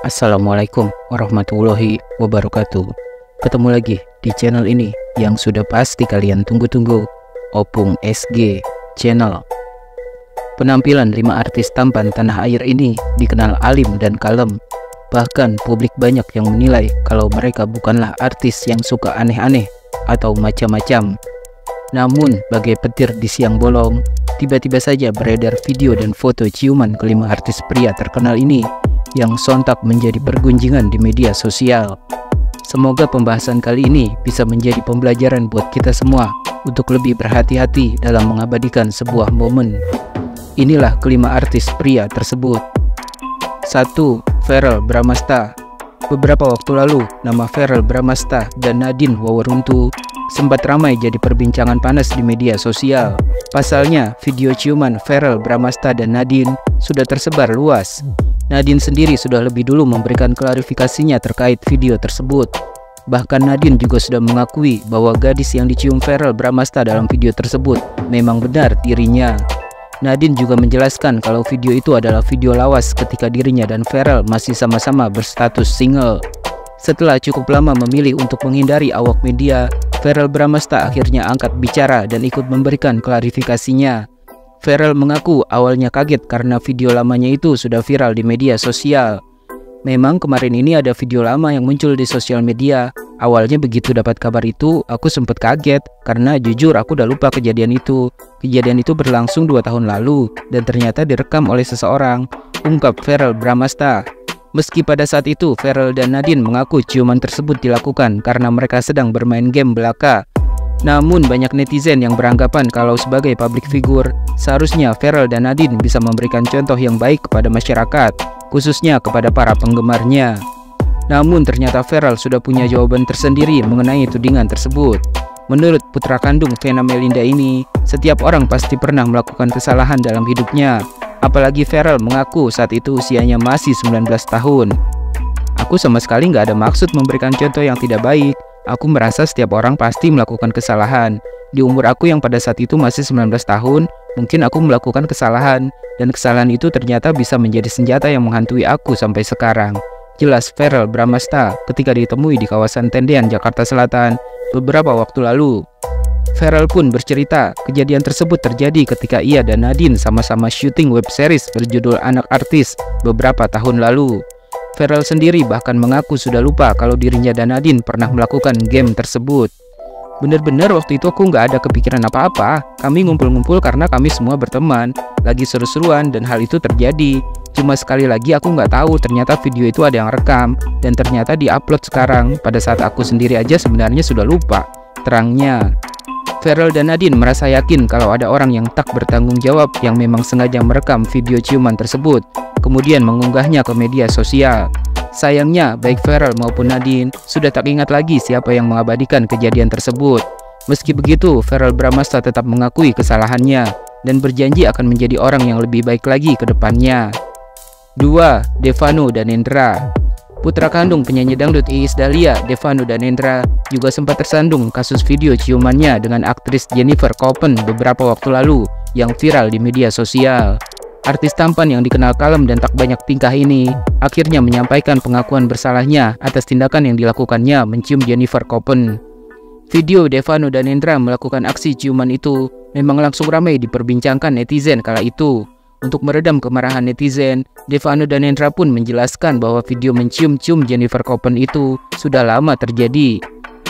Assalamualaikum warahmatullahi wabarakatuh. Ketemu lagi di channel ini yang sudah pasti kalian tunggu-tunggu, Opung SG Channel. Penampilan 5 artis tampan tanah air ini dikenal alim dan kalem. Bahkan publik banyak yang menilai kalau mereka bukanlah artis yang suka aneh-aneh atau macam-macam. Namun bagai petir di siang bolong, tiba-tiba saja beredar video dan foto ciuman kelima artis pria terkenal ini yang sontak menjadi pergunjingan di media sosial. Semoga pembahasan kali ini bisa menjadi pembelajaran buat kita semua untuk lebih berhati-hati dalam mengabadikan sebuah momen. Inilah kelima artis pria tersebut. 1. Verrell Bramasta. Beberapa waktu lalu, nama Verrell Bramasta dan Nadine Wawaruntu sempat ramai jadi perbincangan panas di media sosial. Pasalnya, video ciuman Verrell Bramasta dan Nadine sudah tersebar luas. Nadine sendiri sudah lebih dulu memberikan klarifikasinya terkait video tersebut. Bahkan Nadine juga sudah mengakui bahwa gadis yang dicium Verrell Bramasta dalam video tersebut memang benar dirinya. Nadine juga menjelaskan kalau video itu adalah video lawas ketika dirinya dan Verrell masih sama-sama berstatus single. Setelah cukup lama memilih untuk menghindari awak media, Verrell Bramasta akhirnya angkat bicara dan ikut memberikan klarifikasinya. Verrell mengaku awalnya kaget karena video lamanya itu sudah viral di media sosial. Memang kemarin ini ada video lama yang muncul di sosial media. Awalnya begitu dapat kabar itu, aku sempat kaget karena jujur aku udah lupa kejadian itu. Kejadian itu berlangsung 2 tahun lalu dan ternyata direkam oleh seseorang, ungkap Verrell Bramasta. Meski pada saat itu Verrell dan Nadine mengaku ciuman tersebut dilakukan karena mereka sedang bermain game belaka. Namun banyak netizen yang beranggapan kalau sebagai public figure, seharusnya Verrell dan Nadine bisa memberikan contoh yang baik kepada masyarakat, khususnya kepada para penggemarnya. Namun ternyata Verrell sudah punya jawaban tersendiri mengenai tudingan tersebut. Menurut putra kandung Vena Melinda ini, setiap orang pasti pernah melakukan kesalahan dalam hidupnya. Apalagi Verrell mengaku saat itu usianya masih 19 tahun. Aku sama sekali nggak ada maksud memberikan contoh yang tidak baik. Aku merasa setiap orang pasti melakukan kesalahan. Di umur aku yang pada saat itu masih 19 tahun, mungkin aku melakukan kesalahan. Dan kesalahan itu ternyata bisa menjadi senjata yang menghantui aku sampai sekarang. Jelas Verrell Bramasta ketika ditemui di kawasan Tendean, Jakarta Selatan beberapa waktu lalu. Verrell pun bercerita, kejadian tersebut terjadi ketika ia dan Nadine sama-sama syuting web series berjudul Anak Artis beberapa tahun lalu. Verrell sendiri bahkan mengaku sudah lupa kalau dirinya dan Nadine pernah melakukan game tersebut. Bener-bener waktu itu aku nggak ada kepikiran apa-apa. Kami ngumpul-ngumpul karena kami semua berteman, lagi seru-seruan dan hal itu terjadi. Cuma sekali lagi aku nggak tahu ternyata video itu ada yang rekam dan ternyata diupload sekarang. Pada saat aku sendiri aja sebenarnya sudah lupa, terangnya. Verrell dan Nadine merasa yakin kalau ada orang yang tak bertanggung jawab yang memang sengaja merekam video ciuman tersebut, kemudian mengunggahnya ke media sosial. Sayangnya, baik Verrell maupun Nadine sudah tak ingat lagi siapa yang mengabadikan kejadian tersebut. Meski begitu, Verrell Bramasta tetap mengakui kesalahannya dan berjanji akan menjadi orang yang lebih baik lagi ke depannya. 2. Devano Danendra. Putra kandung penyanyi dangdut Iis Dahlia, Devano Danendra, juga sempat tersandung kasus video ciumannya dengan aktris Jennifer Copen beberapa waktu lalu yang viral di media sosial. Artis tampan yang dikenal kalem dan tak banyak tingkah ini akhirnya menyampaikan pengakuan bersalahnya atas tindakan yang dilakukannya mencium Jennifer Copen. Video Devano Danendra melakukan aksi ciuman itu memang langsung ramai diperbincangkan netizen kala itu. Untuk meredam kemarahan netizen, Devano Danendra pun menjelaskan bahwa video mencium-cium Jennifer Copen itu sudah lama terjadi.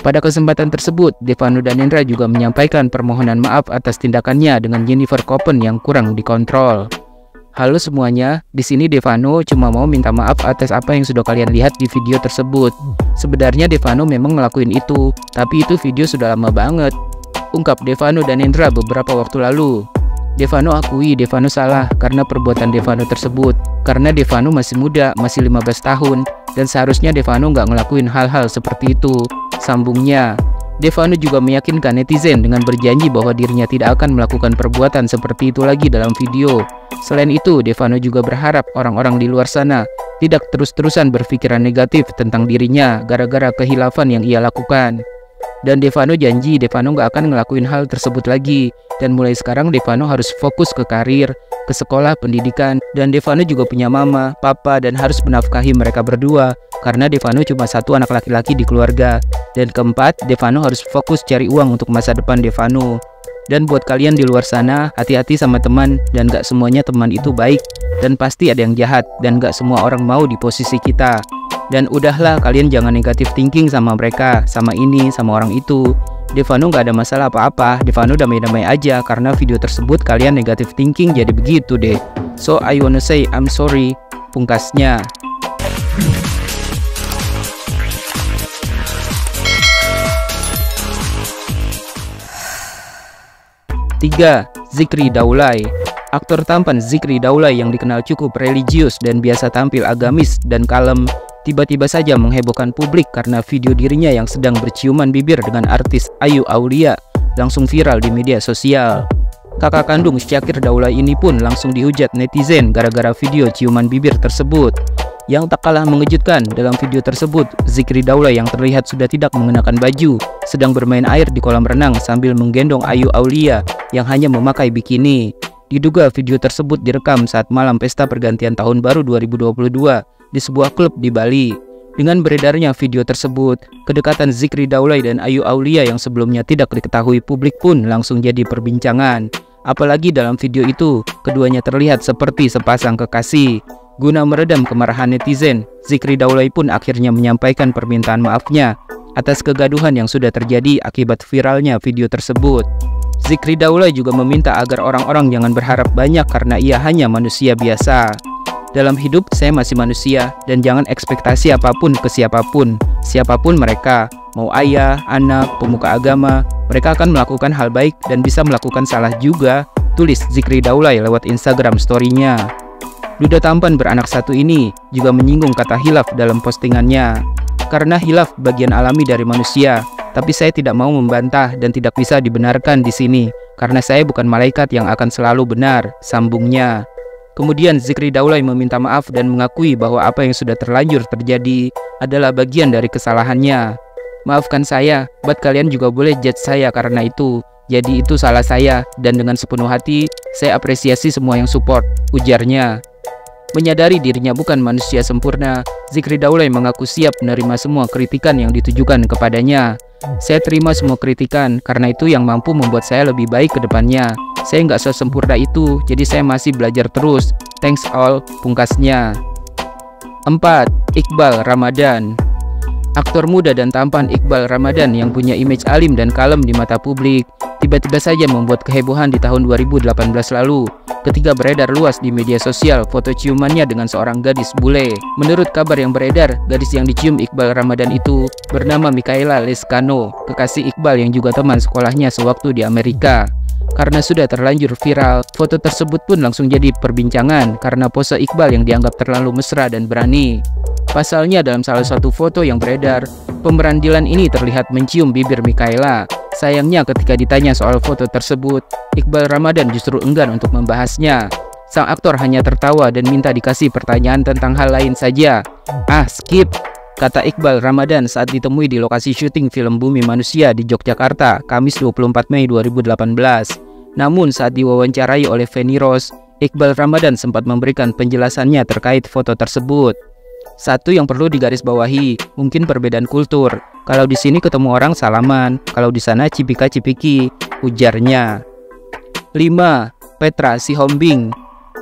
Pada kesempatan tersebut, Devano Danendra juga menyampaikan permohonan maaf atas tindakannya dengan Jennifer Copen yang kurang dikontrol. Halo semuanya, di sini Devano cuma mau minta maaf atas apa yang sudah kalian lihat di video tersebut. Sebenarnya Devano memang ngelakuin itu, tapi itu video sudah lama banget, ungkap Devano Danendra beberapa waktu lalu. Devano akui Devano salah karena perbuatan Devano tersebut, karena Devano masih muda, masih 15 tahun, dan seharusnya Devano nggak ngelakuin hal-hal seperti itu, sambungnya. Devano juga meyakinkan netizen dengan berjanji bahwa dirinya tidak akan melakukan perbuatan seperti itu lagi dalam video. Selain itu, Devano juga berharap orang-orang di luar sana tidak terus-terusan berpikiran negatif tentang dirinya gara-gara kehilafan yang ia lakukan. Dan Devano janji Devano nggak akan ngelakuin hal tersebut lagi. Dan mulai sekarang Devano harus fokus ke karir, ke sekolah, pendidikan. Dan Devano juga punya mama, papa, dan harus menafkahi mereka berdua. Karena Devano cuma satu anak laki-laki di keluarga. Dan keempat, Devano harus fokus cari uang untuk masa depan Devano. Dan buat kalian di luar sana, hati-hati sama teman. Dan gak semuanya teman itu baik. Dan pasti ada yang jahat. Dan gak semua orang mau di posisi kita. Dan udahlah, kalian jangan negatif thinking sama mereka, sama ini, sama orang itu. Devano gak ada masalah apa-apa. Devano damai-damai aja. Karena video tersebut kalian negatif thinking jadi begitu deh. So I wanna say I'm sorry. Pungkasnya. Tiga, Zikri Daulay. Aktor tampan Zikri Daulay yang dikenal cukup religius dan biasa tampil agamis dan kalem, tiba-tiba saja menghebohkan publik karena video dirinya yang sedang berciuman bibir dengan artis Ayu Aulia langsung viral di media sosial. Kakak kandung Syakir Daulay ini pun langsung dihujat netizen gara-gara video ciuman bibir tersebut. Yang tak kalah mengejutkan, dalam video tersebut, Zikri Daulay yang terlihat sudah tidak mengenakan baju sedang bermain air di kolam renang sambil menggendong Ayu Aulia yang hanya memakai bikini. Diduga video tersebut direkam saat malam pesta pergantian tahun baru 2022 di sebuah klub di Bali. Dengan beredarnya video tersebut, kedekatan Zikri Daulay dan Ayu Aulia yang sebelumnya tidak diketahui publik pun langsung jadi perbincangan. Apalagi dalam video itu, keduanya terlihat seperti sepasang kekasih. Guna meredam kemarahan netizen, Zikri Daulay pun akhirnya menyampaikan permintaan maafnya atas kegaduhan yang sudah terjadi akibat viralnya video tersebut. Zikri Daulay juga meminta agar orang-orang jangan berharap banyak karena ia hanya manusia biasa. Dalam hidup saya masih manusia dan jangan ekspektasi apapun ke siapapun. Siapapun mereka, mau ayah, anak, pemuka agama, mereka akan melakukan hal baik dan bisa melakukan salah juga, tulis Zikri Daulay lewat Instagram story-nya. Duda tampan beranak satu ini juga menyinggung kata hilaf dalam postingannya. Karena hilaf bagian alami dari manusia, tapi saya tidak mau membantah dan tidak bisa dibenarkan di sini karena saya bukan malaikat yang akan selalu benar, sambungnya. Kemudian Zikri Daulay meminta maaf dan mengakui bahwa apa yang sudah terlanjur terjadi adalah bagian dari kesalahannya. Maafkan saya, buat kalian juga boleh judge saya karena itu. Jadi itu salah saya dan dengan sepenuh hati saya apresiasi semua yang support, ujarnya. Menyadari dirinya bukan manusia sempurna, Zikri Daulay mengaku siap menerima semua kritikan yang ditujukan kepadanya. Saya terima semua kritikan, karena itu yang mampu membuat saya lebih baik ke depannya. Saya nggak sesempurna itu, jadi saya masih belajar terus. Thanks all, pungkasnya. 4. Iqbal Ramadan. Aktor muda dan tampan Iqbal Ramadan yang punya image alim dan kalem di mata publik, tiba-tiba saja membuat kehebohan di tahun 2018 lalu ketika beredar luas di media sosial foto ciumannya dengan seorang gadis bule. Menurut kabar yang beredar, gadis yang dicium Iqbal Ramadan itu bernama Michaela Lescano, kekasih Iqbal yang juga teman sekolahnya sewaktu di Amerika. Karena sudah terlanjur viral, foto tersebut pun langsung jadi perbincangan karena pose Iqbal yang dianggap terlalu mesra dan berani. Pasalnya dalam salah satu foto yang beredar, pemeran Dylan ini terlihat mencium bibir Michaela. Sayangnya ketika ditanya soal foto tersebut, Iqbal Ramadan justru enggan untuk membahasnya. Sang aktor hanya tertawa dan minta dikasih pertanyaan tentang hal lain saja. Skip, kata Iqbal Ramadan saat ditemui di lokasi syuting film Bumi Manusia di Yogyakarta, Kamis 24 Mei 2018. Namun saat diwawancarai oleh Feni Rose, Iqbal Ramadan sempat memberikan penjelasannya terkait foto tersebut. Satu yang perlu digarisbawahi, mungkin perbedaan kultur. Kalau di sini ketemu orang salaman, kalau di sana cipika-cipiki, ujarnya. 5. Petra Sihombing.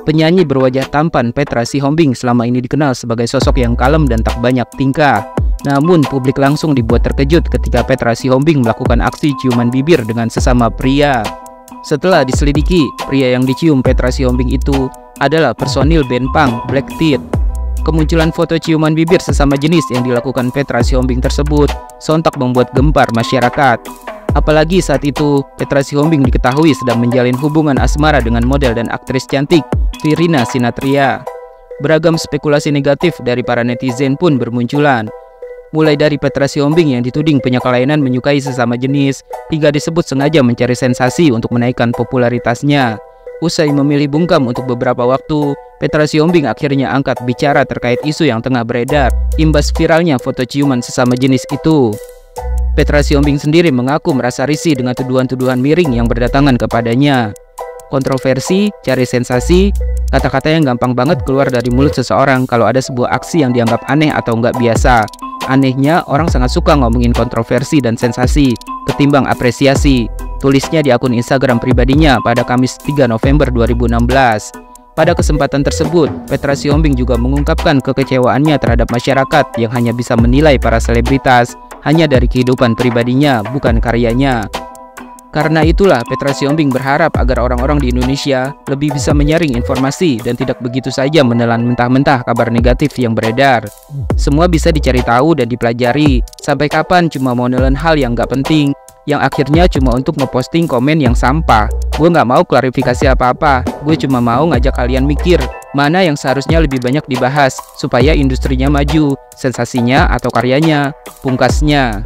Penyanyi berwajah tampan Petra Sihombing selama ini dikenal sebagai sosok yang kalem dan tak banyak tingkah. Namun publik langsung dibuat terkejut ketika Petra Sihombing melakukan aksi ciuman bibir dengan sesama pria. Setelah diselidiki, pria yang dicium Petra Sihombing itu adalah personil band punk Black Teeth. Kemunculan foto ciuman bibir sesama jenis yang dilakukan Petra Sihombing tersebut sontak membuat gempar masyarakat. Apalagi saat itu, Petra Sihombing diketahui sedang menjalin hubungan asmara dengan model dan aktris cantik Virina Sinatria. Beragam spekulasi negatif dari para netizen pun bermunculan. Mulai dari Petra Sihombing yang dituding punya kelainan menyukai sesama jenis, hingga disebut sengaja mencari sensasi untuk menaikkan popularitasnya. Usai memilih bungkam untuk beberapa waktu, Petra Sihombing akhirnya angkat bicara terkait isu yang tengah beredar, imbas viralnya foto ciuman sesama jenis itu. Petra Sihombing sendiri mengaku merasa risih dengan tuduhan-tuduhan miring yang berdatangan kepadanya. Kontroversi, cari sensasi, kata-kata yang gampang banget keluar dari mulut seseorang kalau ada sebuah aksi yang dianggap aneh atau nggak biasa. Anehnya, orang sangat suka ngomongin kontroversi dan sensasi, ketimbang apresiasi. Tulisnya di akun Instagram pribadinya pada Kamis 3 November 2016. Pada kesempatan tersebut, Petra Sihombing juga mengungkapkan kekecewaannya terhadap masyarakat yang hanya bisa menilai para selebritas hanya dari kehidupan pribadinya, bukan karyanya. Karena itulah, Petra Sihombing berharap agar orang-orang di Indonesia lebih bisa menyaring informasi dan tidak begitu saja menelan mentah-mentah kabar negatif yang beredar. Semua bisa dicari tahu dan dipelajari. Sampai kapan cuma mau nelen hal yang nggak penting, yang akhirnya cuma untuk ngeposting komen yang sampah. Gue nggak mau klarifikasi apa-apa, gue cuma mau ngajak kalian mikir mana yang seharusnya lebih banyak dibahas supaya industrinya maju, sensasinya atau karyanya, pungkasnya.